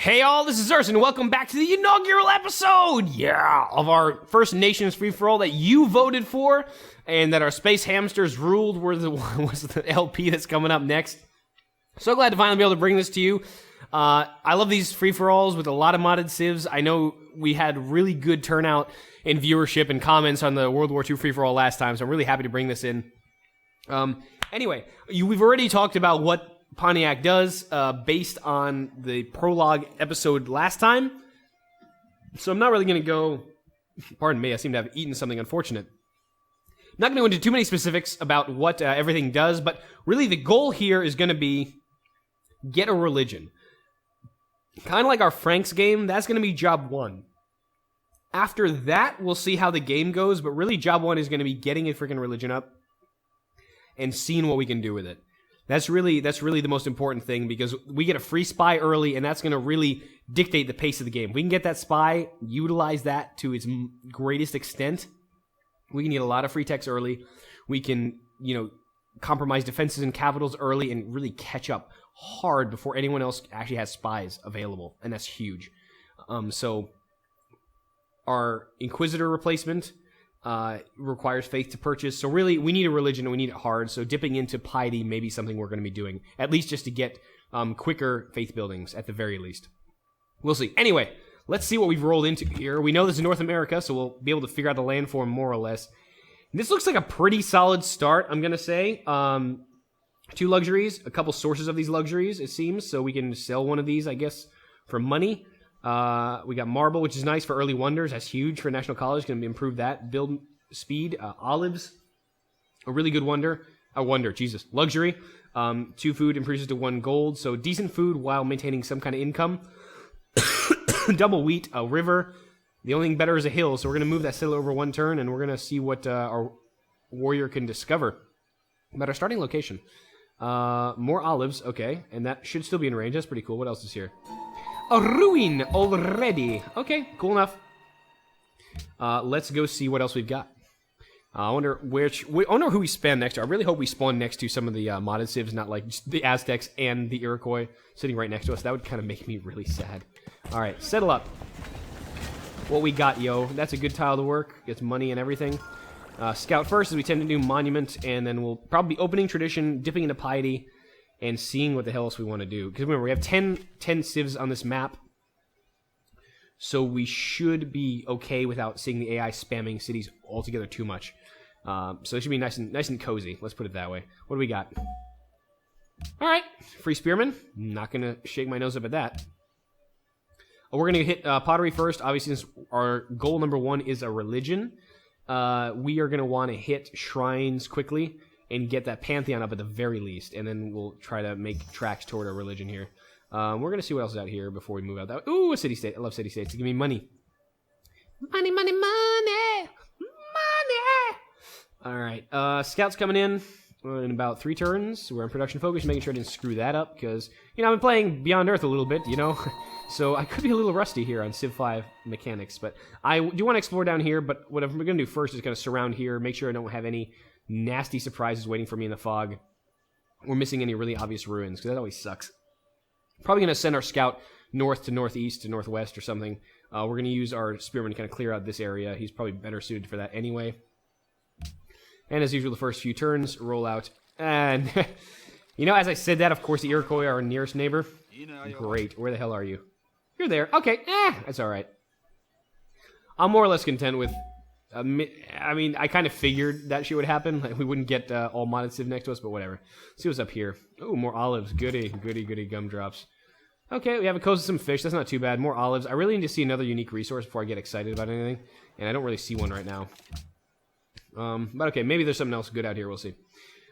Hey all, this is Urs, and welcome back to the inaugural episode, of our First Nations free-for-all that you voted for, and that our Space Hamsters ruled was the LP that's coming up next. So glad to finally be able to bring this to you. I love these free-for-alls with a lot of modded civs. I know we had really good turnout in viewership and comments on the World War II free-for-all last time, so I'm really happy to bring this in. Anyway, we've already talked about what Pontiac does based on the prologue episode last time. So I'm not really going to go... Pardon me, I seem to have eaten something unfortunate. I'm not going to go into too many specifics about what everything does, but really the goal here is going to be get a religion. Kind of like our Franks game, that's going to be job one. After that, we'll see how the game goes, but really job one is going to be getting a freaking religion up and seeing what we can do with it. That's really the most important thing, because we get a free spy early, and that's going to really dictate the pace of the game. If we can get that spy, utilize that to its greatest extent, we can get a lot of free techs early. We can, compromise defenses and capitals early and really catch up hard before anyone else actually has spies available, and that's huge. So our Inquisitor replacement requires faith to purchase. So really, we need a religion and we need it hard. So dipping into piety may be something we're going to be doing, at least just to get quicker faith buildings at the very least. We'll see. Anyway, let's see what we've rolled into here. We know this is North America, so we'll be able to figure out the landform more or less. This looks like a pretty solid start, I'm going to say. 2 luxuries, a couple sources of these luxuries, it seems. So we can sell one of these, I guess, for money. We got marble, which is nice for early wonders. That's huge for National College. Going to improve that. Build speed. Olives, a really good wonder. Luxury. 2 food increases to 1 gold. So decent food while maintaining some kind of income. Double wheat. A river. The only thing better is a hill. So we're going to move that settler over 1 turn, and we're going to see what our warrior can discover about our starting location. More olives. Okay, and that should still be in range. That's pretty cool. What else is here? A ruin already. Okay, cool enough. Let's go see what else we've got. I wonder who we spawn next to. I really hope we spawn next to some of the modded civs, not like the Aztecs and the Iroquois sitting right next to us. That would kind of make me really sad. All right, settle up. What we got, yo? That's a good tile to work. Gets money and everything. Scout first, as we tend to do monument, and then we'll probably be opening tradition, dipping into piety, and seeing what the hell else we want to do. Because remember, we have 10 civs on this map, so we should be okay without seeing the AI spamming cities altogether too much. So it should be nice and cozy. Let's put it that way. What do we got? All right, free spearmen. Not gonna shake my nose up at that. We're gonna hit pottery first. Obviously, since our goal number 1 is a religion, we are gonna want to hit shrines quickly and get that pantheon up at the very least, and then we'll try to make tracks toward our religion here. We're going to see what else is out here before we move out. Ooh, a city-state. I love city-states. Give me money. Money, money, money! Money! All right, scouts coming in about 3 turns. We're in production focus, making sure I didn't screw that up, because, I've been playing Beyond Earth a little bit, so I could be a little rusty here on Civ 5 mechanics, but I do want to explore down here, but what I'm going to do first is kind of surround here, make sure I don't have any nasty surprises waiting for me in the fog. We're missing any really obvious ruins, because that always sucks. Probably going to send our scout north to northeast to northwest or something. We're going to use our spearman to kind of clear out this area. He's probably better suited for that anyway. And as usual, the first few turns, roll out. And, as I said that, of course, the Iroquois are our nearest neighbor. Great. Where the hell are you? You're there. Okay. That's all right. I'm more or less content with... I kind of figured that shit would happen. Like, we wouldn't get all modded civ next to us, but whatever. Let's see what's up here. Oh, more olives. Goody, goody, goody gumdrops. Okay, we have a coast of some fish. That's not too bad. More olives. I really need to see another unique resource before I get excited about anything, and I don't really see one right now. But okay, maybe there's something else good out here. We'll see.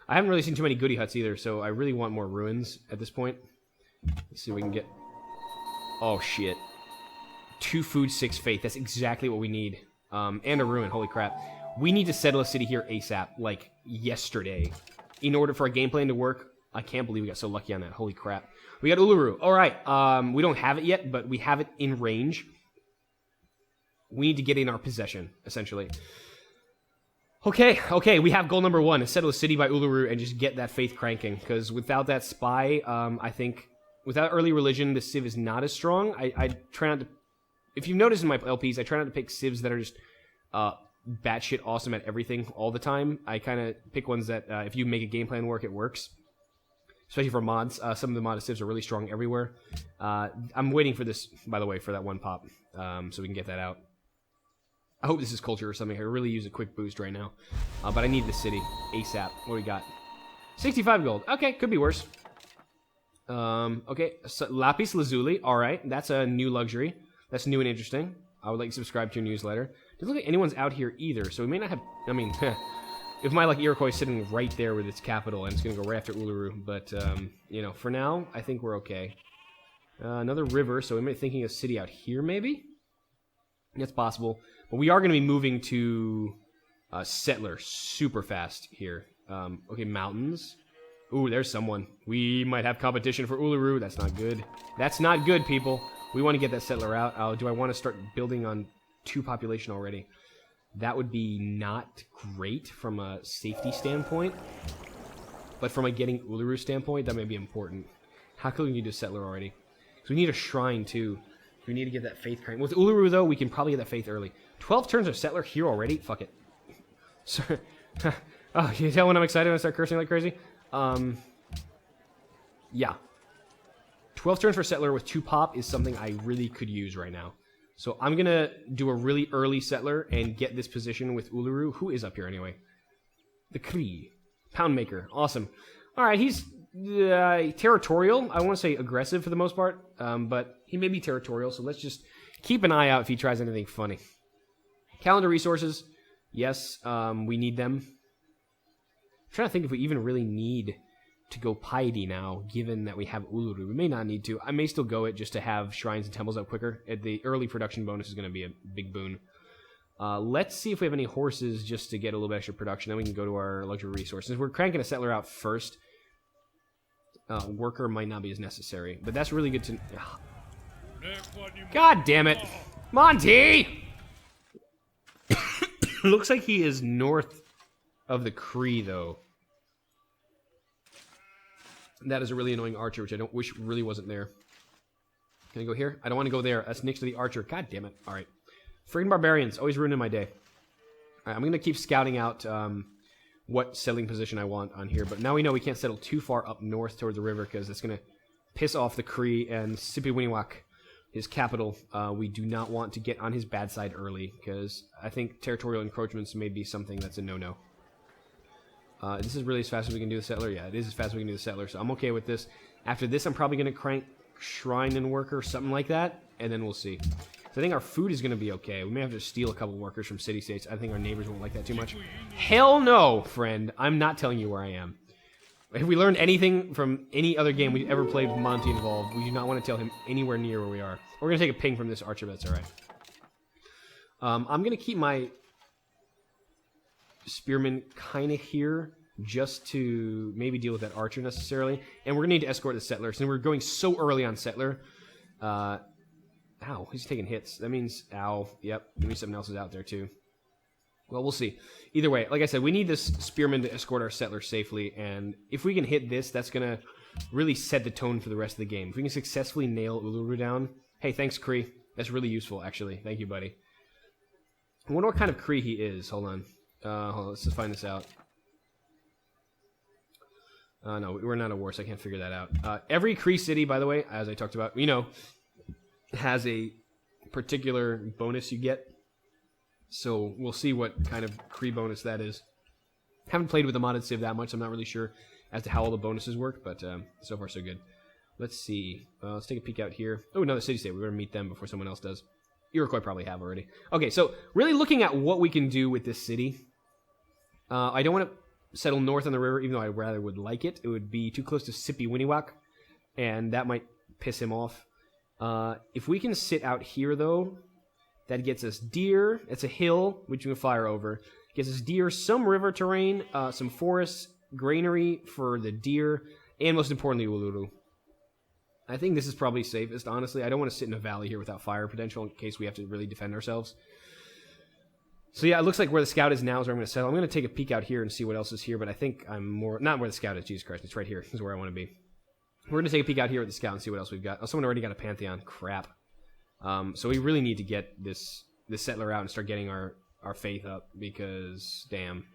I haven't really seen too many goody huts either, so I really want more ruins at this point. Let's see what we can get. Oh, shit. 2 food, 6 faith. That's exactly what we need. And a ruin, holy crap. We need to settle a city here ASAP, like yesterday, in order for our game plan to work. I can't believe we got so lucky on that, holy crap. We got Uluru, alright, we don't have it yet, but we have it in range. We need to get in our possession, essentially. Okay, we have goal number 1, settle a city by Uluru and just get that faith cranking, because without that spy, I think without early religion, the Civ is not as strong. I try not to... If you've noticed in my LPs, I try not to pick Civs that are just batshit awesome at everything all the time. I kind of pick ones that, if you make a game plan work, it works. Especially for mods. Some of the modded Civs are really strong everywhere. I'm waiting for this, by the way, for that one pop, so we can get that out. I hope this is culture or something. I really use a quick boost right now. But I need the city ASAP. What do we got? 65 gold. Okay, could be worse. Okay, so Lapis Lazuli. All right, that's a new luxury. That's new and interesting. I would like to subscribe to your newsletter. Doesn't look like anyone's out here either, so we may not have... I mean, if my like Iroquois is sitting right there with its capital, and it's going to go right after Uluru. But, you know, for now, I think we're okay. Another river, so we might be thinking a city out here, maybe? That's possible. But we are going to be moving to Settler super fast here. Okay, mountains. Ooh, there's someone. We might have competition for Uluru. That's not good. That's not good, people. We want to get that settler out. Do I want to start building on 2 population already? That would be not great from a safety standpoint. But from a getting Uluru standpoint, that may be important. How can we need a settler already? Because we need a shrine, too. We need to get that faith crank. With Uluru, though, we can probably get that faith early. 12 turns of settler here already? Fuck it. Sorry. Oh, you tell when I'm excited when I start cursing like crazy? Yeah. 12 turns for settler with 2 pop is something I really could use right now. So I'm going to do a really early settler and get this position with Uluru. Who is up here anyway? The Cree. Pound Maker. Awesome. All right, he's territorial. I want to say aggressive for the most part, but he may be territorial, so let's just keep an eye out if he tries anything funny. Calendar resources. Yes, we need them. I'm trying to think if we even really need to go piety now, given that we have Uluru. We may not need to. I may still go it just to have shrines and temples up quicker. The early production bonus is going to be a big boon. Let's see if we have any horses just to get a little bit extra production. Then we can go to our luxury resources. We're cranking a settler out first. Worker might not be as necessary, but that's really good to... God damn it! Monty! Looks like he is north of the Cree, though. That is a really annoying archer, which I don't wish really wasn't there. Can I go here? I don't want to go there. That's next to the archer. God damn it. All right. Friggin' barbarians. Always ruining my day. All right, I'm going to keep scouting out what settling position I want on here. But now we know we can't settle too far up north toward the river because that's going to piss off the Cree and Sipiwiniwak, his capital. We do not want to get on his bad side early because I think territorial encroachments may be something that's a no-no. This is really as fast as we can do the settler. Yeah, it is as fast as we can do the settler, so I'm okay with this. After this, I'm probably going to crank shrine and worker, something like that, and then we'll see. So I think our food is going to be okay. We may have to steal a couple workers from city-states. I think our neighbors won't like that too much. Hell no, friend. I'm not telling you where I am. If we learned anything from any other game we ever played with Monty involved, we do not want to tell him anywhere near where we are. We're going to take a ping from this archer, but that's all right. I'm going to keep my spearmen kind of here just to maybe deal with that archer necessarily. And we're going to need to escort the settler. Since we're going so early on settler. Ow, he's taking hits. That means, ow, yep, maybe something else is out there too. Well, we'll see. Either way, like I said, we need this spearman to escort our settler safely. And if we can hit this, that's going to really set the tone for the rest of the game. If we can successfully nail Uluru down. Hey, thanks, Cree. That's really useful, actually. Thank you, buddy. I wonder what kind of Cree he is. Hold on. Let's just find this out. No, we're not a war, so I can't figure that out. Every Cree city, by the way, as I talked about, you know, has a particular bonus you get. So we'll see what kind of Cree bonus that is. Haven't played with the modded Civ that much. I'm not really sure as to how all the bonuses work, but so far so good. Let's see. Let's take a peek out here. Oh, another city-state. We're going to meet them before someone else does. Iroquois probably have already. Okay, so really looking at what we can do with this city. I don't want to settle north on the river, even though I rather would like it. It would be too close to Sipiwiniwak, and that might piss him off. If we can sit out here, though, that gets us deer. It's a hill, which we can fire over. Gets us deer, some river terrain, some forest, granary for the deer, and most importantly, Uluru. I think this is probably safest, honestly. I don't want to sit in a valley here without fire potential in case we have to really defend ourselves. So yeah, it looks like where the scout is now is where I'm going to settle. I'm going to take a peek out here and see what else is here, but I think I'm more... Not where the scout is, Jesus Christ. It's right here. This is where I want to be. We're going to take a peek out here at the scout and see what else we've got. Oh, someone already got a Pantheon. Crap. So we really need to get this settler out and start getting our faith up because, damn,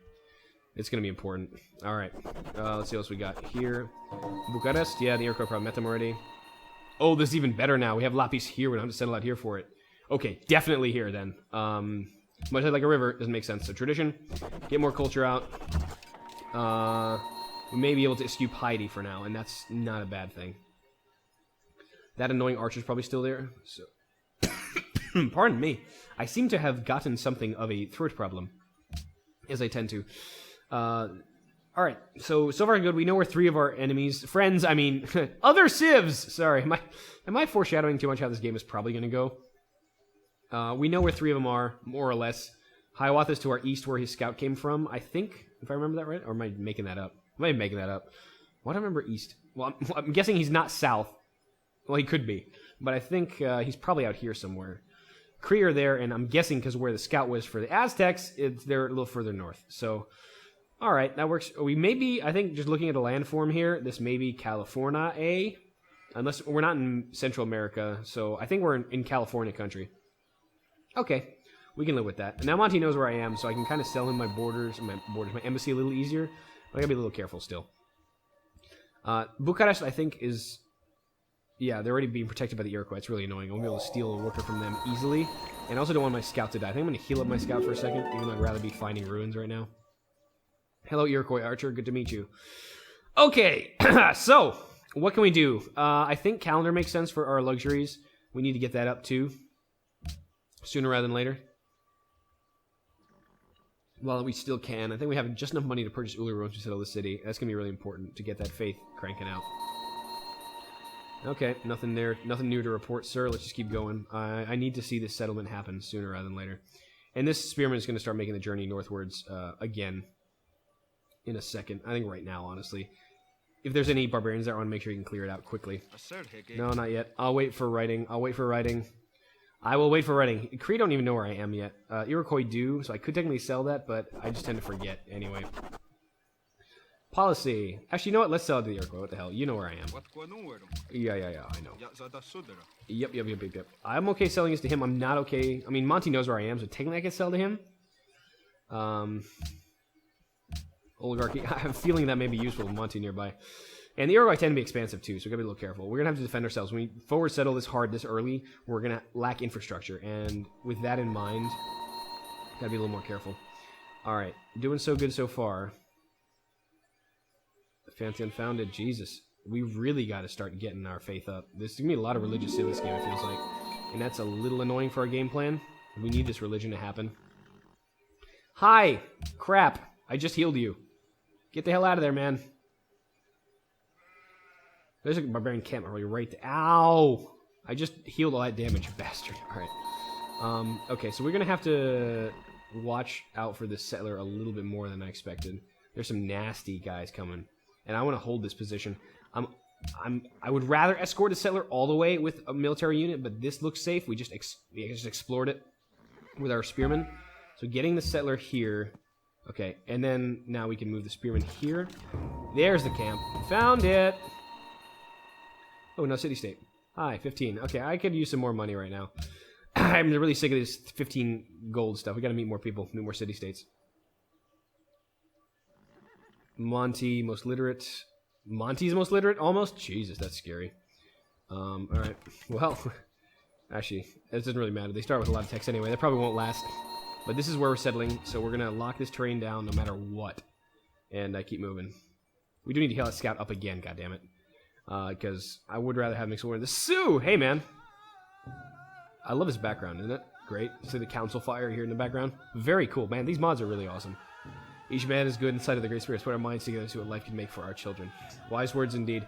it's going to be important. All right. Let's see what else we got here. Bucharest. Yeah, the Iroquois probably met them already. Oh, this is even better now. We have Lapis here. We don't have to settle out here for it. Okay, definitely here then. Much like a river, doesn't make sense. So tradition, get more culture out. We may be able to eschew piety for now, and that's not a bad thing. That annoying archer's probably still there. So, pardon me. I seem to have gotten something of a throat problem, as I tend to. All right. So far good. We know where 3 of our enemies, friends. I mean, other civs. Sorry, am I foreshadowing too much how this game is probably going to go? We know where 3 of them are, more or less. Hiawatha is to our east, where his scout came from. I think, if I remember that right, or am I making that up? I might be making that up. Why do I remember east? Well, I'm guessing he's not south. Well, he could be, but I think he's probably out here somewhere. Cree are there, and I'm guessing because where the scout was for the Aztecs, they're a little further north. So, all right, that works. We may be, I think, just looking at a landform here, this may be California, unless we're not in Central America, so I think we're in California country. Okay, we can live with that. And now Monty knows where I am, so I can kind of sell him my my embassy a little easier, but I gotta be a little careful still. Bucharest, I think, is... Yeah, they're already being protected by the Iroquois. It's really annoying. I won't be able to steal a worker from them easily. And I also don't want my scout to die. I think I'm going to heal up my scout for a second, even though I'd rather be finding ruins right now. Hello, Iroquois Archer. Good to meet you. Okay, so, what can we do? I think calendar makes sense for our luxuries. We need to get that up, too. Sooner rather than later. Well, we still can. I think we have just enough money to purchase Uluru once we settle the city. That's going to be really important to get that faith cranking out. Okay, nothing there, nothing new to report, sir. Let's just keep going. I need to see this settlement happen sooner rather than later. And this spearman is going to start making the journey northwards again in a second. I think right now, honestly. If there's any barbarians there, I want to make sure you can clear it out quickly. No, not yet. I'll wait for writing. I will wait for writing. Cree don't even know where I am yet. Iroquois do, so I could technically sell that, but I just tend to forget anyway. Policy. Actually, you know what? Let's sell it to the Iroquois. What the hell? You know where I am. Yeah, I know. Yep. I'm okay selling this to him. I'm not okay. I mean, Monty knows where I am, so technically I can sell to him. Oligarchy. I have a feeling that may be useful with Monty nearby. And the Iroquois tend to be expansive too, so we gotta be a little careful. We're gonna have to defend ourselves. When we forward settle this hard this early, we're gonna lack infrastructure. And with that in mind, gotta be a little more careful. Alright. Doing so good so far. Fancy Unfounded, Jesus. We really got to start getting our faith up. There's going to be a lot of religious in this game, it feels like. And that's a little annoying for our game plan. We need this religion to happen. Hi! Crap. I just healed you. Get the hell out of there, man. There's a barbarian camp right there. Ow! I just healed all that damage, you bastard. Alright. Okay, so we're going to have to watch out for this settler a little bit more than I expected. There's some nasty guys coming. And I want to hold this position. I would rather escort a settler all the way with a military unit, but this looks safe. We just explored it with our spearmen. So getting the settler here. Okay, and then now we can move the spearmen here. There's the camp. Found it. Oh, no city-state. Hi, 15. Okay, I could use some more money right now. I'm really sick of this 15 gold stuff. We got to meet more people, meet more city-states. Monty, most literate. Monty's most literate, almost? Jesus, that's scary. Alright. Well, actually, it doesn't really matter. They start with a lot of text anyway. That probably won't last. But this is where we're settling, so we're going to lock this terrain down no matter what. And I keep moving. We do need to heal that scout up again, goddammit. Because I would rather have mixed war in the Sioux! Hey, man! I love his background, isn't it? Great. See the council fire here in the background? Very cool, man. These mods are really awesome. Each man is good inside of the Great Spirits. Put our minds together to see what life can make for our children. Wise words indeed.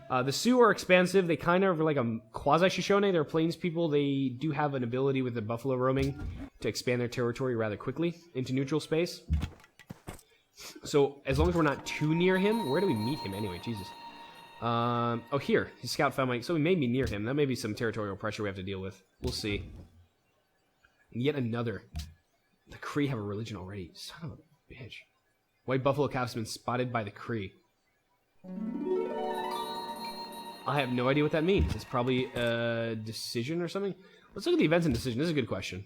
The Sioux are expansive. They kind of are like a quasi-Shoshone. They're plains people. They do have an ability with the buffalo roaming to expand their territory rather quickly into neutral space. So, as long as we're not too near him... Where do we meet him anyway? Jesus. Oh, here. His scout found my... So we may be near him. That may be some territorial pressure we have to deal with. We'll see. And yet another. The Cree have a religion already. Son of a bitch. White buffalo calf has been spotted by the Cree. I have no idea what that means. It's probably a decision or something. Let's look at the events and decision. This is a good question.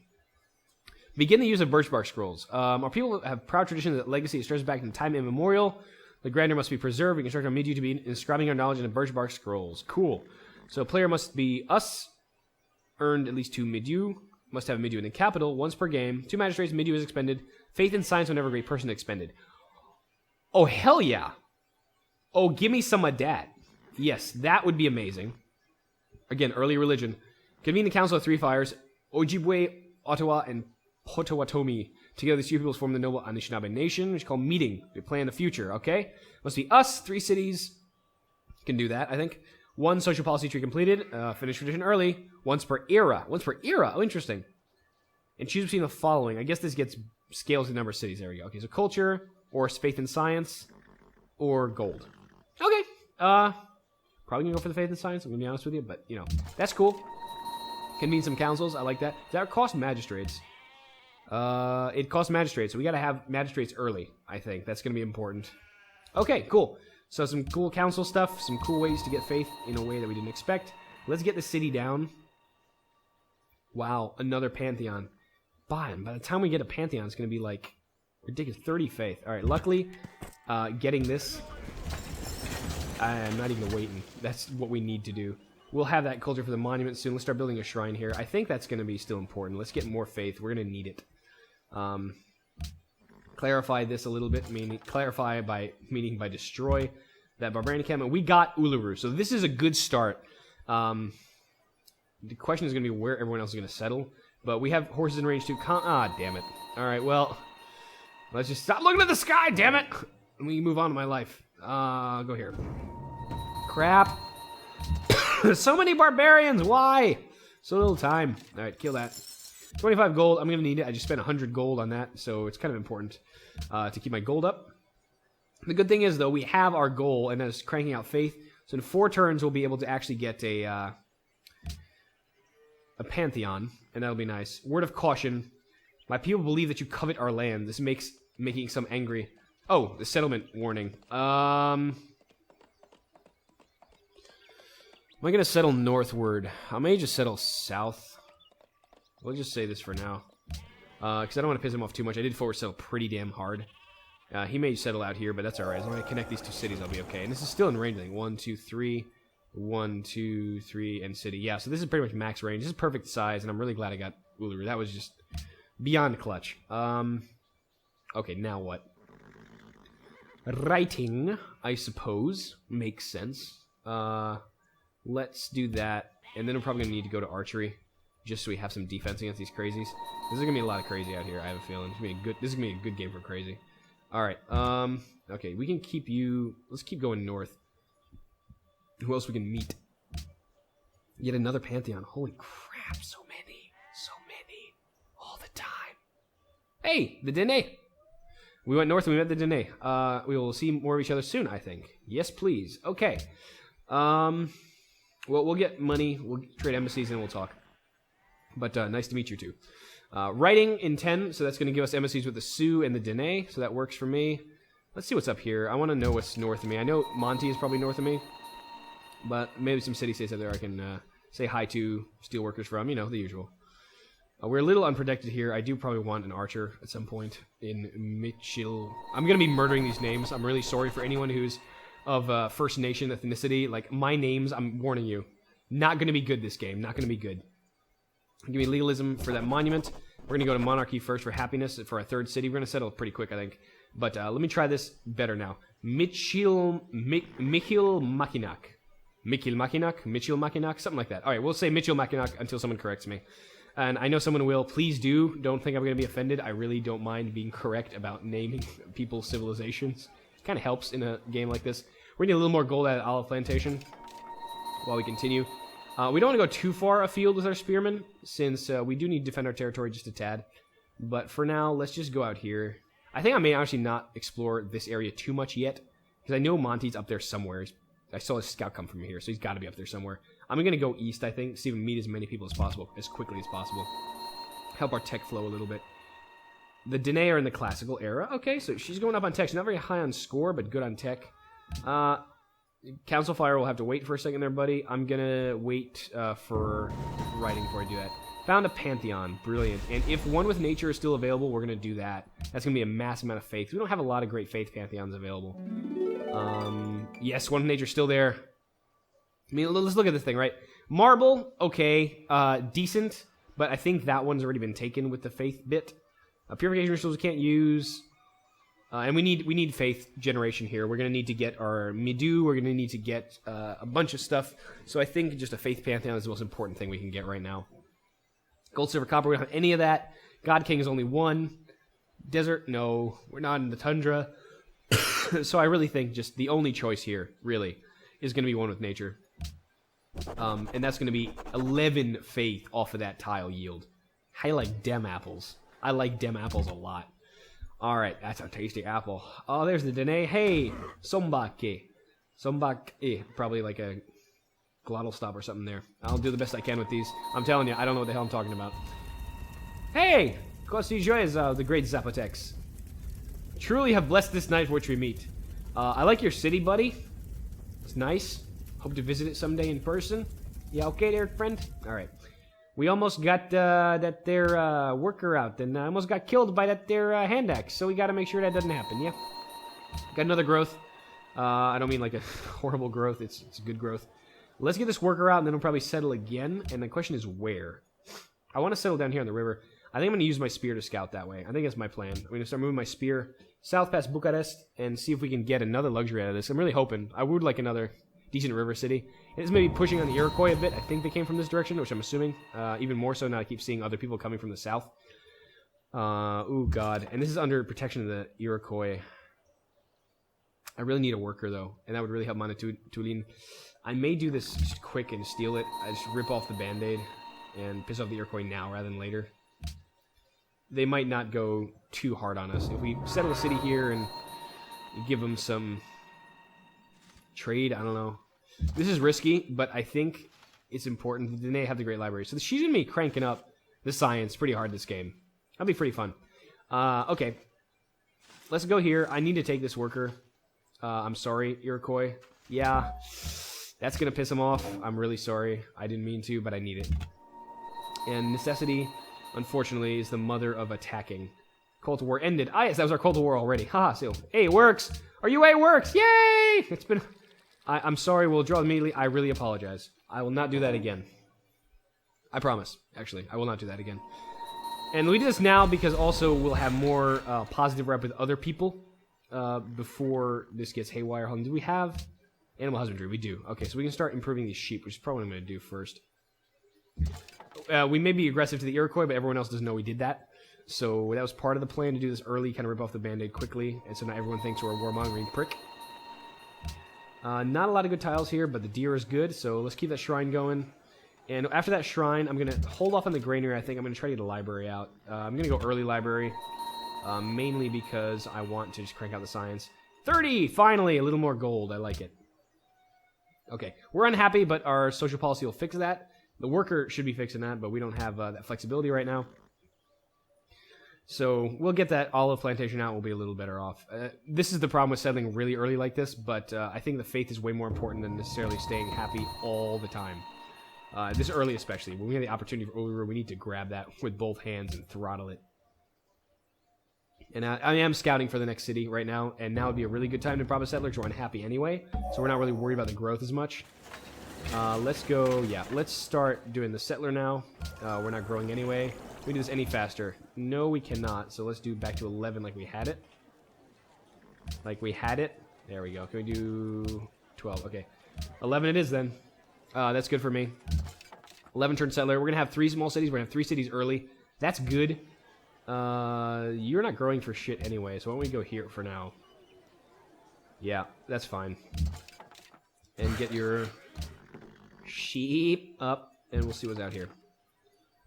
Begin the use of birch bark scrolls. Our people have proud tradition that legacy stretches back in time immemorial. The grandeur must be preserved. We construct our mid-you to be inscribing our knowledge into birch bark scrolls. Cool. So a player must be us, earned at least 2 mid-you, must have a mid-you in the capital, once per game. 2 magistrates, mid-you is expended. Faith and science whenever a great person expended. Oh, hell yeah. Oh, give me some of that. Yes, that would be amazing. Again, early religion. Convene the Council of 3 Fires. Ojibwe, Ottawa, and Potawatomi. Together, these few peoples form the noble Anishinaabe nation, which is called meeting. We plan the future, okay? Must be us, 3 cities. Can do that, I think. 1 social policy tree completed. Finish tradition early. Once per era. Once per era. Oh, interesting. And choose between the following. I guess this gets scales the number of cities. There we go. Okay, so culture, or faith and science, or gold. Okay. Probably gonna go for the faith and science, I'm gonna be honest with you, but, you know, that's cool. Convene some councils. I like that. Does that cost magistrates? It costs magistrates, so we gotta have magistrates early, I think. That's gonna be important. Okay, cool. So some cool council stuff, some cool ways to get faith in a way that we didn't expect. Let's get the city down. Wow, another pantheon. By the time we get a pantheon, it's gonna be like ridiculous. 30 faith. Alright, luckily, getting this, I'm not even waiting. That's what we need to do. We'll have that culture for the monument soon. Let's start building a shrine here. I think that's going to be still important. Let's get more faith. We're going to need it. Clarify this a little bit. Clarify by meaning by destroy that barbarian encampment. We got Uluru, so this is a good start. The question is going to be where everyone else is going to settle. But we have horses in range too. Damn it. All right, well, let's just stop looking at the sky, damn it. Let me move on to my life. Go here. Crap. So many barbarians. Why? So little time. All right, kill that. 25 gold. I'm going to need it. I just spent 100 gold on that, so it's kind of important to keep my gold up. The good thing is, though, we have our goal, and that is cranking out faith. So in 4 turns, we'll be able to actually get a pantheon, and that'll be nice. Word of caution. My people believe that you covet our land. This makes making some angry. Oh, the settlement warning. Am I going to settle northward? I may just settle south. We'll just say this for now. Because I don't want to piss him off too much. I did forward settle pretty damn hard. He may settle out here, but that's alright. As long as I connect these 2 cities, I'll be okay. And this is still in range, I think. 1, 2, 3. 1, 2, 3, and city. Yeah, so this is pretty much max range. This is perfect size, and I'm really glad I got Uluru. That was just beyond clutch. Okay, now what? Writing, I suppose, makes sense. Let's do that, and then we're probably going to need to go to archery, just so we have some defense against these crazies. This is going to be a lot of crazy out here, I have a feeling. This is going to be a good game for crazy. Alright, okay, we can keep you... Let's keep going north. Who else we can meet? Yet another pantheon. Holy crap, so many. So many. All the time. Hey, the Dene. We went north and we met the Dene. We will see more of each other soon, I think. Yes, please. Okay. Well, we'll get money. We'll trade embassies and we'll talk. But nice to meet you two. Writing in 10, so that's going to give us embassies with the Sioux and the Dene, so that works for me. Let's see what's up here. I want to know what's north of me. I know Monty is probably north of me, but maybe some city-states out there I can say hi to steelworkers from, you know, the usual. We're a little unprotected here. I do probably want an archer at some point in Mitchell. I'm going to be murdering these names. I'm really sorry for anyone who's of First Nation ethnicity. Like, my names, I'm warning you, not going to be good this game. Not going to be good. Give me legalism for that monument. We're going to go to monarchy first for happiness for our 3rd city. We're going to settle pretty quick, I think. But let me try this better now. Michil Mackinac. Mitchell Mackinac, something like that. All right, we'll say Mitchell Mackinac until someone corrects me. And I know someone will. Please do. Don't think I'm going to be offended. I really don't mind being correct about naming people's civilizations. It kind of helps in a game like this. We're going to need a little more gold out of Olive Plantation while we continue. We don't want to go too far afield with our spearmen, since we do need to defend our territory just a tad. But for now, let's just go out here. I think I may actually not explore this area too much yet, because I know Monty's up there somewhere. I saw his scout come from here, so he's got to be up there somewhere. I'm going to go east, I think, see if we meet as many people as possible, as quickly as possible. Help our tech flow a little bit. The Dene are in the classical era. Okay, so she's going up on tech. She's not very high on score, but good on tech. Council Fire will have to wait for a second there, buddy. I'm gonna wait for writing before I do that. Found a Pantheon. Brilliant. And if one with nature is still available, we're gonna do that. That's gonna be a massive amount of faith. We don't have a lot of great faith Pantheons available. Yes, one with nature's still there. I mean, let's look at this thing, right? Marble, okay, decent, but I think that one's already been taken with the faith bit. Purification rituals we can't use. And we need faith generation here. We're going to need to get our Midu. We're going to need to get a bunch of stuff. So I think just a faith pantheon is the most important thing we can get right now. Gold, silver, copper, we don't have any of that. God King is only one. Desert, no. We're not in the tundra. So I really think just the only choice here, really, is going to be one with nature. And that's going to be 11 faith off of that tile yield. I like dem apples. I like dem apples a lot. All right, that's a tasty apple. Oh, there's the Dene. Hey, Sombake. Sombake. Probably like a glottal stop or something there. I'll do the best I can with these. I'm telling you, I don't know what the hell I'm talking about. Hey, Kosi Joyes, the great Zapotex. Truly have blessed this night which we meet. I like your city, buddy. It's nice. Hope to visit it someday in person. Yeah, okay there, friend? All right. We almost got that there worker out, and almost got killed by that there hand axe, so we got to make sure that doesn't happen, yeah? Got another growth. I don't mean like a horrible growth. It's a good growth. Let's get this worker out, and then we'll probably settle again, and the question is where? I want to settle down here on the river. I think I'm going to use my spear to scout that way. I think that's my plan. I'm going to start moving my spear south past Bucharest and see if we can get another luxury out of this. I'm really hoping. I would like another decent river city. It's maybe pushing on the Iroquois a bit. I think they came from this direction, which I'm assuming. Even more so now I keep seeing other people coming from the south. Ooh, God. And this is under protection of the Iroquois. I really need a worker, though, and that would really help Manitoulin. I may do this just quick and steal it. I just rip off the Band-Aid and piss off the Iroquois now rather than later. They might not go too hard on us. If we settle a city here and give them some trade, I don't know. This is risky, but I think it's important. They have the great library. So she's going to be cranking up the science pretty hard this game. That'll be pretty fun. Okay. Let's go here. I need to take this worker. I'm sorry, Iroquois. Yeah, that's going to piss him off. I'm really sorry. I didn't mean to, but I need it. And necessity, unfortunately, is the mother of attacking. Call to War ended. Ah, yes, that was our Call to War already. Haha, so, hey, it works. Are you it works? Yay! It's been... I'm sorry, we'll draw immediately. I really apologize. I will not do that again. I promise, actually. I will not do that again. And we do this now because also we'll have more positive rep with other people before this gets haywire. Hold on, do we have animal husbandry? We do. Okay, so we can start improving these sheep, which is probably what I'm going to do first. We may be aggressive to the Iroquois, but everyone else doesn't know we did that. So that was part of the plan to do this early, kind of rip off the Band-Aid quickly, and so now everyone thinks we're a warmongering prick. Not a lot of good tiles here, but the deer is good, so let's keep that shrine going. And after that shrine, I'm going to hold off on the granary. I think I'm going to try to get a library out. I'm going to go early library, mainly because I want to just crank out the science. 30! Finally! A little more gold. I like it. Okay, we're unhappy, but our social policy will fix that. The worker should be fixing that, but we don't have that flexibility right now. So we'll get that olive plantation out. We'll be a little better off. This is the problem with settling really early like this, but I think the faith is way more important than necessarily staying happy all the time. This early especially. When we have the opportunity for earlier, we need to grab that with both hands and throttle it. And I am scouting for the next city right now, and now would be a really good time to prop a settler, because we're unhappy anyway, so we're not really worried about the growth as much. Let's go, yeah, let's start doing the settler now. We're not growing anyway. Can we do this any faster? No, we cannot, so let's do back to 11 like we had it. Like we had it. There we go. Can we do 12? Okay. 11 it is then. That's good for me. 11 turn settler. We're going to have 3 small cities. We're going to have 3 cities early. That's good. You're not growing for shit anyway, so why don't we go here for now? Yeah, that's fine. And get your sheep up, and we'll see what's out here.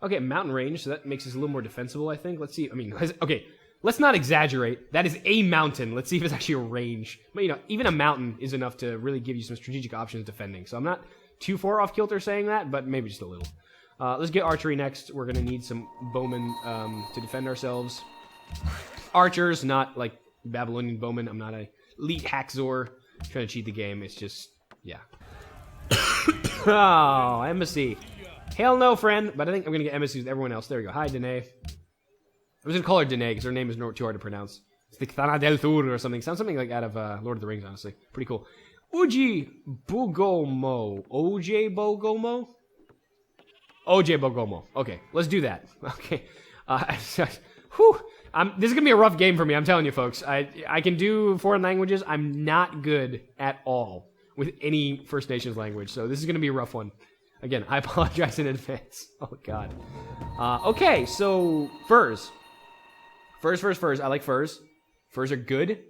Okay, mountain range, so that makes us a little more defensible, I think. Let's see. I mean, okay, let's not exaggerate. That is a mountain. Let's see if it's actually a range. But, you know, even a mountain is enough to really give you some strategic options defending. So I'm not too far off kilter saying that, but maybe just a little. Let's get archery next. We're going to need some bowmen to defend ourselves. Archers, not like Babylonian bowmen. I'm not a elite hackzor trying to cheat the game. It's just Yeah. Oh, embassy. Hell no, friend. But I think I'm going to get embassies with everyone else. There we go. Hi, Danae. I was going to call her Danae because her name is too hard to pronounce. It's the Thana del Sur or something. Sounds something like out of Lord of the Rings, honestly. Pretty cool. Uji Bugomo. OJ Bogomo? OJ Bogomo. Okay, let's do that. Okay. Whew. This is going to be a rough game for me, I'm telling you, folks. I can do foreign languages. I'm not good at all with any First Nations language, so this is going to be a rough one. Again, I apologize in advance. Oh, God. Okay, so furs. Furs. I like furs. Furs are good.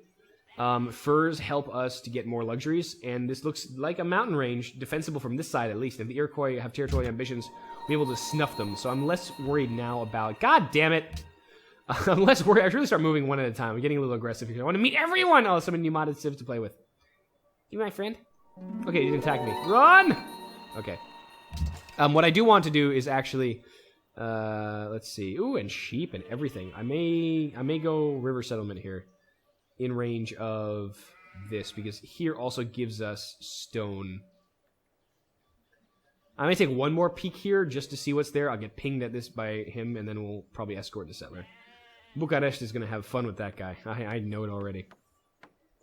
Furs help us to get more luxuries, and this looks like a mountain range, defensible from this side at least. If the Iroquois have territorial ambitions, we'll be able to snuff them, so I'm less worried now about... God damn it! I'm less worried. I should really start moving one at a time. I'm getting a little aggressive here. I want to meet everyone! Oh, some new modded civs to play with. You my friend? Okay, you didn't attack me. Run! Okay. What I do want to do is actually... let's see. Ooh, and sheep and everything. I may go river settlement here. In range of this, because here also gives us stone. I may take one more peek here just to see what's there. I'll get pinged at this by him, and then we'll probably escort the settler. Bucharest is going to have fun with that guy. I know it already.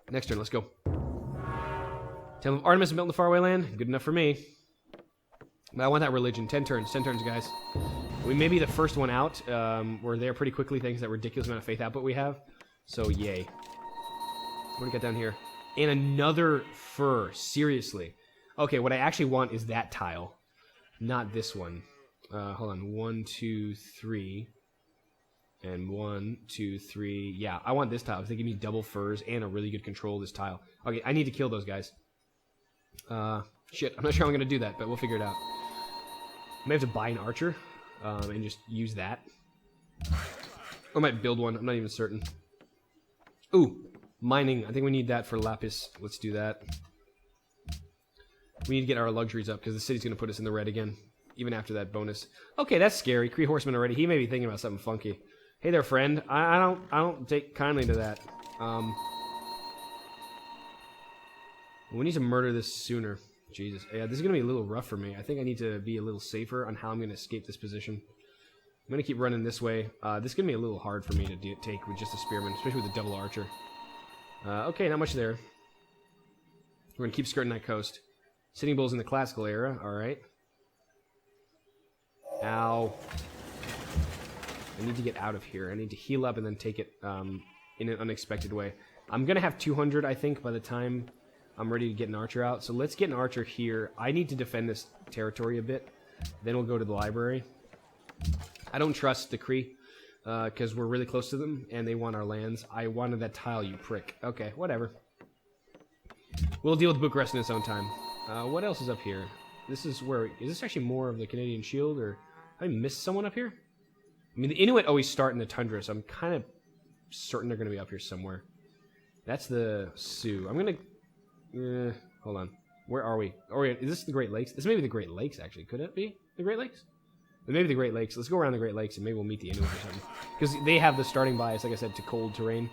Next turn, let's go. Temple of Artemis built in the faraway land. Good enough for me. But I want that religion. 10 turns, guys. We may be the first one out. We're there pretty quickly thanks to that ridiculous amount of faith output we have. So, yay. What do we got down here? And another fur. Seriously. Okay, what I actually want is that tile. Not this one. Hold on. 1, 2, 3. And 1, 2, 3. Yeah, I want this tile because they give me double furs and a really good control of this tile. Okay, I need to kill those guys. Shit, I'm not sure how I'm going to do that, but we'll figure it out. I may have to buy an archer and just use that. Or I might build one. I'm not even certain. Ooh. Mining, I think we need that for lapis. Let's do that. We need to get our luxuries up because the city's going to put us in the red again, even after that bonus. Okay, that's scary. Kree Horseman already. He may be thinking about something funky. Hey there, friend. I don't take kindly to that. We need to murder this sooner. Jesus. Yeah, this is going to be a little rough for me. I think I need to be a little safer on how I'm going to escape this position. I'm going to keep running this way. This is going to be a little hard for me to take with just a spearman, especially with a double archer. Okay, not much there. We're going to keep skirting that coast. Sitting Bull's in the classical era, alright. Ow. I need to get out of here. I need to heal up and then take it in an unexpected way. I'm going to have 200, I think, by the time I'm ready to get an archer out. So let's get an archer here. I need to defend this territory a bit. Then we'll go to the library. I don't trust the Kree. Because we're really close to them, and they want our lands. I wanted that tile, you prick. Okay, whatever. We'll deal with Bucharest in its own time. What else is up here? This is where... Is this actually more of the Canadian Shield, or... Have I missed someone up here? I mean, the Inuit always start in the tundra, so I'm kind of certain they're going to be up here somewhere. That's the Sioux. I'm going to... hold on. Where are we? Oh, is this the Great Lakes? This may be the Great Lakes, actually. Could it be the Great Lakes? Maybe the Great Lakes. Let's go around the Great Lakes and maybe we'll meet the Inuit or something. Because they have the starting bias, like I said, to cold terrain.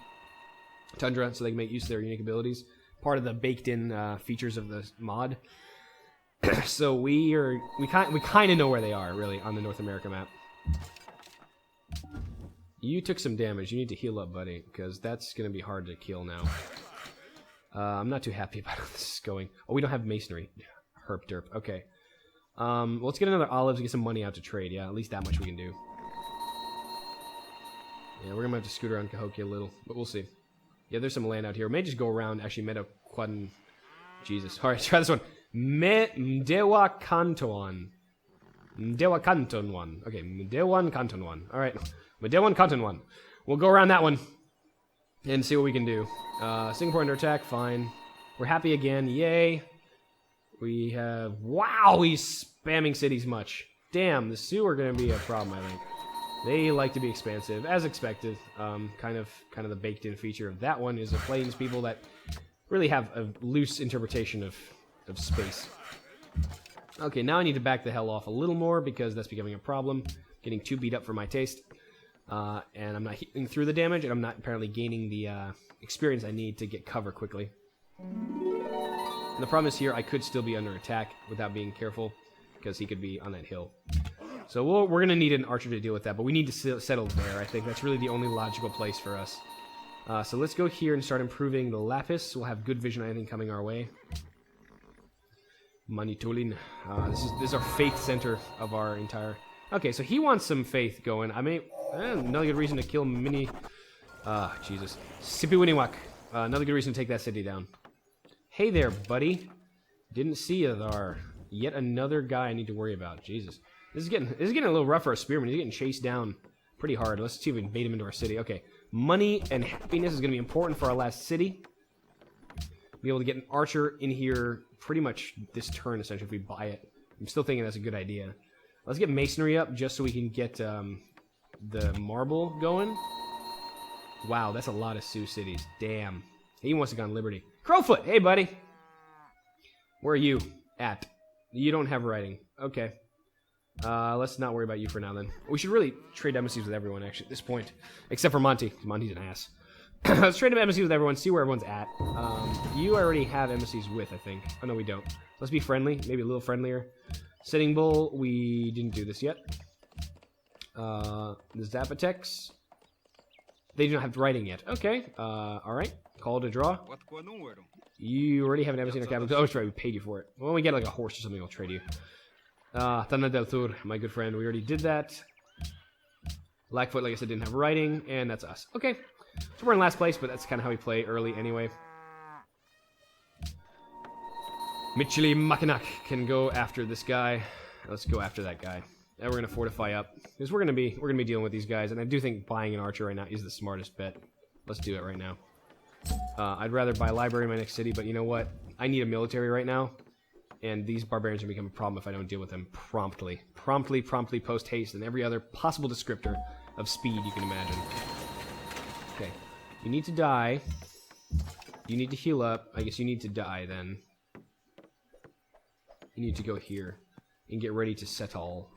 Tundra, so they can make use of their unique abilities. Part of the baked-in features of the mod. So we kind of know where they are, really, on the North America map. You took some damage. You need to heal up, buddy, because that's going to be hard to kill now. I'm not too happy about how this is going. Oh, we don't have masonry. Herp derp. Okay. Let's get another olives and get some money out to trade. Yeah, at least that much we can do. Yeah, we're going to have to scoot around Cahokia a little, but we'll see. Yeah, there's some land out here. We may just go around, actually, Metaquadden. Jesus. All right, try this one. Mdewa Kantoan. Mdewa Kantonwan. Okay, Mdewan Kantonwan. All right, Mdewan Kantonwan. We'll go around that one and see what we can do. Singapore under attack, fine. We're happy again, yay. We have... Wow, he's spamming cities much. Damn, the Sioux are going to be a problem, I think. They like to be expansive, as expected. Kind of the baked-in feature of that one is the Plains people that really have a loose interpretation of space. Okay, now I need to back the hell off a little more because that's becoming a problem. Getting too beat up for my taste. And I'm not hitting through the damage, and I'm not apparently gaining the experience I need to get cover quickly. And the problem is here, I could still be under attack without being careful, because he could be on that hill. So we're going to need an archer to deal with that, but we need to settle there. I think that's really the only logical place for us. So let's go here and start improving the lapis. We'll have good vision, I think, coming our way. Manitolin. This is our faith center of our entire... Okay, so he wants some faith going. I mean, another good reason to kill Mini... Jesus. Sipiwiniwak. Another good reason to take that city down. Hey there, buddy. Didn't see you there. Yet another guy I need to worry about. Jesus. This is getting a little rough for a spearman. He's getting chased down pretty hard. Let's see if we can bait him into our city. Okay. Money and happiness is going to be important for our last city. Be able to get an archer in here pretty much this turn, essentially, if we buy it. I'm still thinking that's a good idea. Let's get masonry up just so we can get the marble going. Wow, that's a lot of Sioux cities. Damn. He wants to go on Liberty. Crowfoot! Hey, buddy! Where are you at? You don't have writing. Okay. Let's not worry about you for now, then. We should really trade embassies with everyone, actually, at this point. Except for Monty. Monty's an ass. Let's trade embassies with everyone, see where everyone's at. You already have embassies with, I think. Oh, no, we don't. Let's be friendly. Maybe a little friendlier. Sitting Bull, we didn't do this yet. The Zapotecs. They do not have writing yet. Okay. Alright. Call to draw. You already have an embassy in our capital. Oh, that's right. We paid you for it. When we get like a horse or something, I'll trade you. Tana del Tur, my good friend. We already did that. Blackfoot, like I said, didn't have writing. And that's us. Okay. So we're in last place, but that's kind of how we play early anyway. Michili Mackinac can go after this guy. Let's go after that guy. And we're gonna fortify up because we're gonna be dealing with these guys, and I do think buying an archer right now is the smartest bet. Let's do it right now. I'd rather buy a library in my next city, but you know what? I need a military right now, and these barbarians are gonna become a problem if I don't deal with them promptly. Promptly, post haste, and every other possible descriptor of speed you can imagine. Okay, you need to die. You need to heal up. I guess you need to die then. You need to go here and get ready to settle.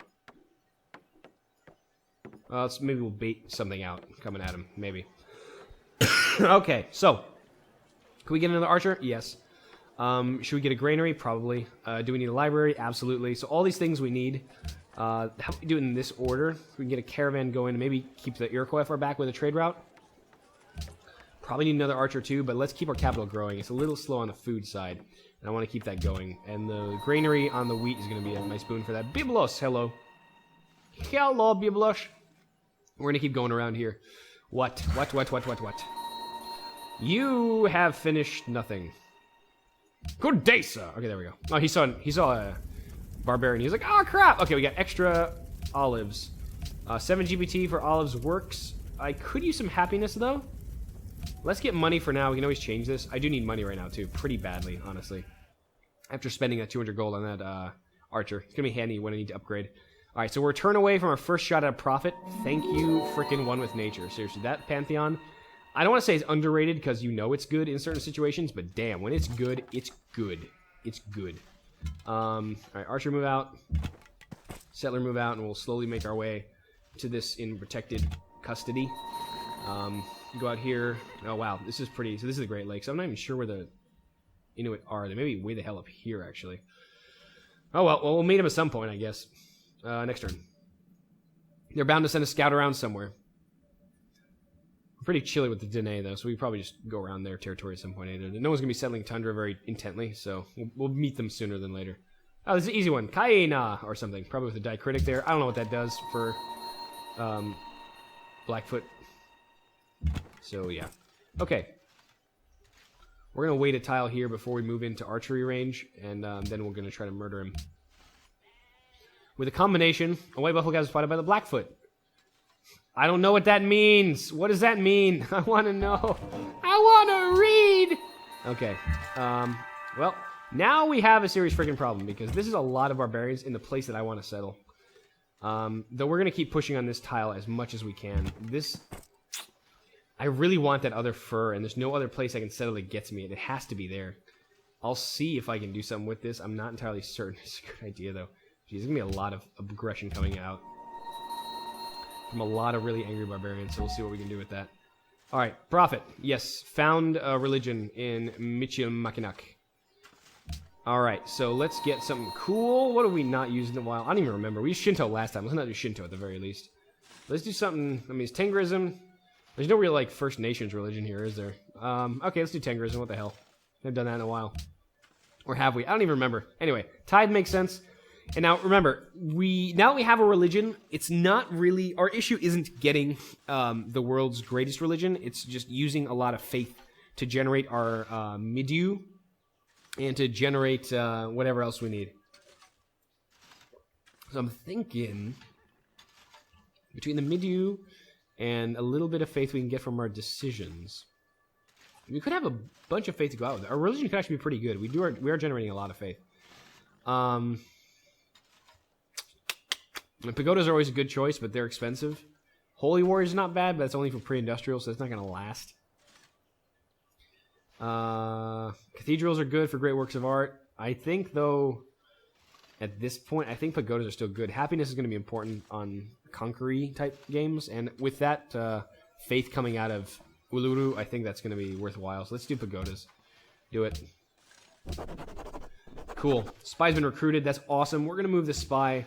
Maybe we'll bait something out coming at him. Maybe. Okay, so. Can we get another archer? Yes. Should we get a granary? Probably. Do we need a library? Absolutely. So all these things we need. How do we do it in this order? We can get a caravan going and maybe keep the Iroquois if we're back with a trade route. Probably need another archer too, but let's keep our capital growing. It's a little slow on the food side, and I want to keep that going. And the granary on the wheat is going to be a nice boon for that. Biblos, hello. Hello, Biblos. We're going to keep going around here. What? You have finished nothing. Good day, sir. Okay, there we go. Oh, he saw a barbarian. He's like, oh, crap. Okay, we got extra olives. 7 GBT for olives works. I could use some happiness, though. Let's get money for now. We can always change this. I do need money right now, too. Pretty badly, honestly. After spending that 200 gold on that archer. It's going to be handy when I need to upgrade. All right, so we're a turn away from our first shot at a profit. Thank you, frickin' One with Nature. Seriously, that Pantheon, I don't want to say it's underrated because you know it's good in certain situations, but damn, when it's good, it's good. It's good. All right, archer move out. Settler move out, and we'll slowly make our way to this in protected custody. Go out here. Oh, wow. This is pretty. So this is the Great Lakes. I'm not even sure where the Inuit are. They may be way the hell up here, actually. Oh, well, we'll meet them at some point, I guess. Next turn. They're bound to send a scout around somewhere. We're pretty chilly with the Dene, though, so we probably just go around their territory at some point. No one's going to be settling Tundra very intently, so we'll meet them sooner than later. Oh, this is an easy one. Kaina or something. Probably with a dicritic there. I don't know what that does for Blackfoot. So, yeah. Okay. We're going to wait a tile here before we move into archery range, and then we're going to try to murder him. With a combination, a white buffalo guy was spotted by the Blackfoot. I don't know what that means. What does that mean? I want to know. I want to read! Okay. Well, now we have a serious freaking problem, because this is a lot of barbarians in the place that I want to settle. Though we're going to keep pushing on this tile as much as we can. I really want that other fur, and there's no other place I can settle that gets me. It has to be there. I'll see if I can do something with this. I'm not entirely certain. It's a good idea, though. Jeez, there's going to be a lot of aggression coming out from a lot of really angry barbarians, so we'll see what we can do with that. Alright, Prophet. Yes, found a religion in Michilimackinac. Alright, so let's get something cool. What have we not used in a while? I don't even remember. We used Shinto last time. Let's not do Shinto at the very least. Let's do something... I mean, it's Tengrism. There's no real, like, First Nations religion here, is there? Okay, let's do Tengrism. What the hell? I've done that in a while. Or have we? I don't even remember. Anyway, Tide makes sense. And now, remember, now that we have a religion, it's not really... Our issue isn't getting the world's greatest religion. It's just using a lot of faith to generate our Midu and to generate whatever else we need. So I'm thinking between the Midu and a little bit of faith we can get from our decisions. We could have a bunch of faith to go out with. Our religion could actually be pretty good. We are generating a lot of faith. Pagodas are always a good choice, but they're expensive. Holy Warrior is not bad, but that's only for pre-industrial, so it's not going to last. Cathedrals are good for great works of art. I think, though, at this point, I think pagodas are still good. Happiness is going to be important on conquery-type games, and with that faith coming out of Uluru, I think that's going to be worthwhile. So let's do pagodas. Do it. Cool. Spy's been recruited. That's awesome. We're going to move the spy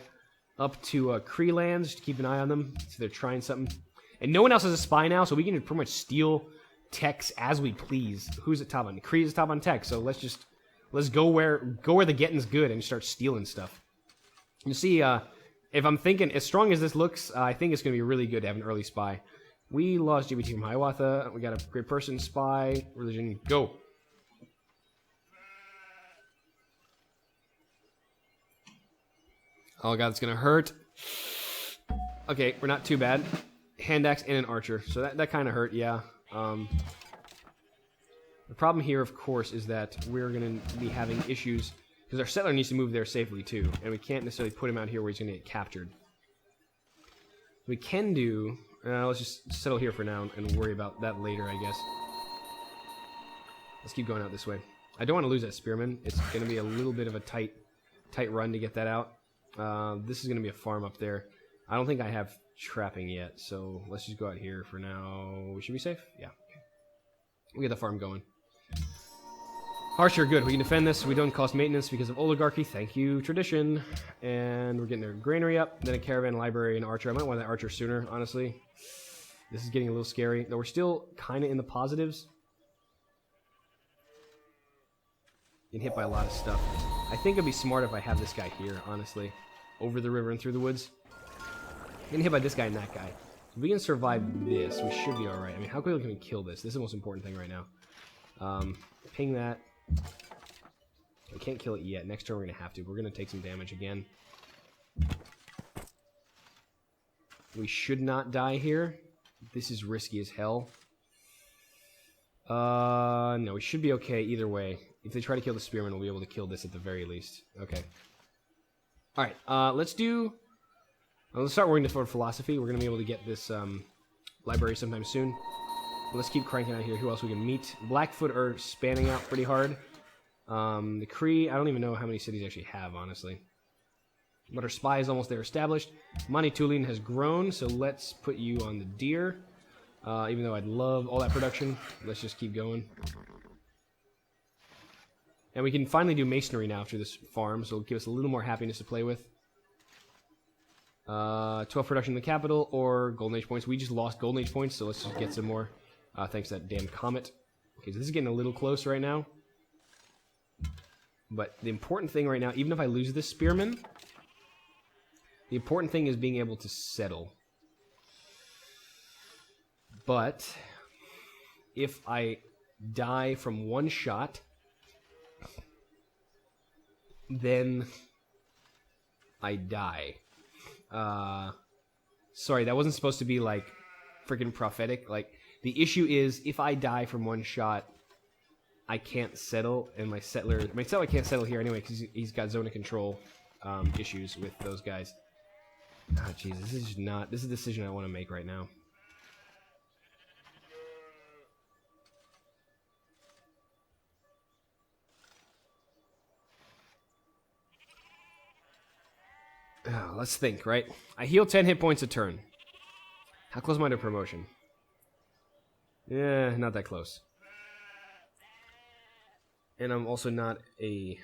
up to Kree lands just to keep an eye on them. So they're trying something. And no one else has a spy now, so we can pretty much steal techs as we please. Who's at top on? Kree is top on tech, so let's go where the getting's good and start stealing stuff. You see, if I'm thinking, as strong as this looks, I think it's going to be really good to have an early spy. We lost GBT from Hiawatha. We got a great person, spy, religion, go. Oh god, it's going to hurt. Okay, we're not too bad. Hand axe and an archer, so that kind of hurt, yeah. The problem here, of course, is that we're going to be having issues because our settler needs to move there safely too, and we can't necessarily put him out here where he's going to get captured. We can do... let's just settle here for now and worry about that later, I guess. Let's keep going out this way. I don't want to lose that spearman. It's going to be a little bit of a tight run to get that out. This is going to be a farm up there. I don't think I have trapping yet, so let's just go out here for now. We should be safe? Yeah. Okay. We get the farm going. Archer, good. We can defend this. We don't cost maintenance because of oligarchy. Thank you, tradition. And we're getting their granary up. Then a caravan, library, and archer. I might want that archer sooner, honestly. This is getting a little scary. Though we're still kind of in the positives. Getting hit by a lot of stuff. I think it'd be smart if I have this guy here, honestly. Over the river and through the woods. Getting hit by this guy and that guy. If we can survive this, we should be alright. I mean, how quickly can we kill this? This is the most important thing right now. Ping that. We can't kill it yet. Next turn we're going to have to. We're going to take some damage again. We should not die here. This is risky as hell. No, we should be okay either way. If they try to kill the spearman, we'll be able to kill this at the very least. Okay. Alright, let's start working toward philosophy. We're going to be able to get this library sometime soon. Let's keep cranking out here. Who else we can meet? Blackfoot are spanning out pretty hard. The Kree, I don't even know how many cities I actually have, honestly. But our spy is almost there established. Manitulin has grown, so let's put you on the deer. Even though I'd love all that production, let's just keep going. And we can finally do masonry now after this farm, so it'll give us a little more happiness to play with. 12 production in the capital, or Golden Age points. We just lost Golden Age points, so let's just get some more. Thanks to that damn comet. Okay, so this is getting a little close right now. But the important thing right now, even if I lose this spearman, the important thing is being able to settle. But if I die from one shot, then I die. Sorry, that wasn't supposed to be like freaking prophetic. Like, the issue is if I die from one shot, I can't settle, and my settler can't settle here anyway because he's got zone of control issues with those guys. Ah, jeez, this is a decision I want to make right now. Let's think, right? I heal 10 hit points a turn. How close am I to promotion? Yeah, not that close. And I'm also not a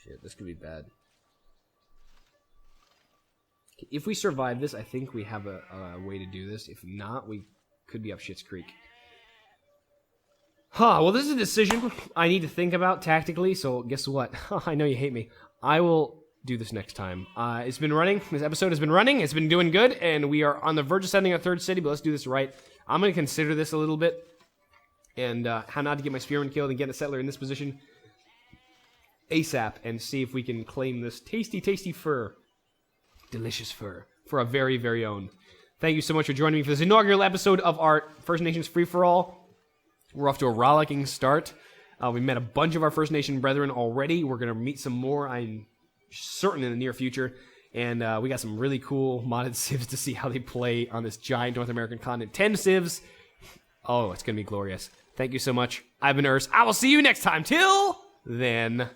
Shit, this could be bad. If we survive this, I think we have a way to do this. If not, we could be up Shit's Creek. Well, this is a decision I need to think about tactically, so guess what? I know you hate me. I will do this next time. It's been running. This episode has been running. It's been doing good, and we are on the verge of sending a third city, but let's do this right. I'm going to consider this a little bit, and how not to get my spearman killed and get a settler in this position ASAP, and see if we can claim this tasty, tasty fur. Delicious fur for our very, very own. Thank you so much for joining me for this inaugural episode of our First Nations Free-for-All. We're off to a rollicking start. We met a bunch of our First Nation brethren already. We're going to meet some more, I'm certain, in the near future. And we got some really cool modded civs to see how they play on this giant North American continent. 10 civs. Oh, it's going to be glorious. Thank you so much. I've been Urs. I will see you next time. Till then.